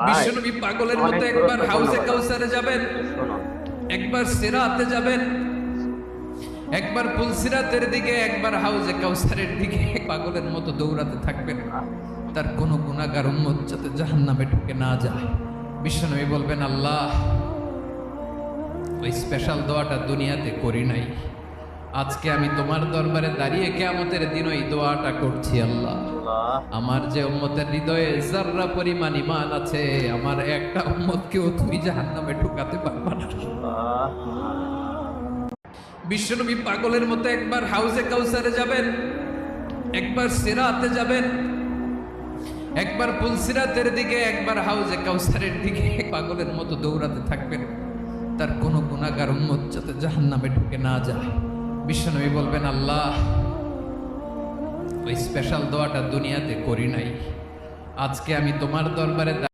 বিশ্বনবী পাগলের মতো একবার হাউজে কাউসারে যাবেন, একবার সিরাতে যাবেন, একবার পুলসিরাতের দিকে, একবার হাউজে কাউসারের দিকে পাগলের মতো দৌড়াতে থাকবেন। তার কোনো গুনাহগার উম্মত যাতে জাহান্নামে ঢুকে না যায়। বিশ্বনবী বলবেন, আল্লাহ, ওই স্পেশাল দোয়াটা দুনিয়াতে করি নাই, আজকে আমি তোমার দরবারে দাঁড়িয়ে কিয়ামতের দিন ওই দোয়াটা করছি। আল্লাহ, আমার যে উম্মতের হৃদয়ে যাররা পরিমাণ ঈমান আছে, আমার একটা উম্মতকেও তুমি জাহান্নামে ঢুকাতে পারবা না। বিশ্বনবী পাগলের মতো একবার হাউজে কাউসারে যাবেন, একবার সিরাতে যাবেন, একবার পুলসিরাতের দিকে, একবার হাউজে কাউসারের দিকে পাগলের মতো দৌড়াতে থাকবেন। তার কোনো গুনাহগার উম্মত যাতে জাহান্নামে ঢুকে না যায়। বিশ্বনবী বলবেন, আল্লাহ, ওই স্পেশাল দোয়াটা দুনিয়াতে করি নাই, আজকে আমি তোমার দরবারে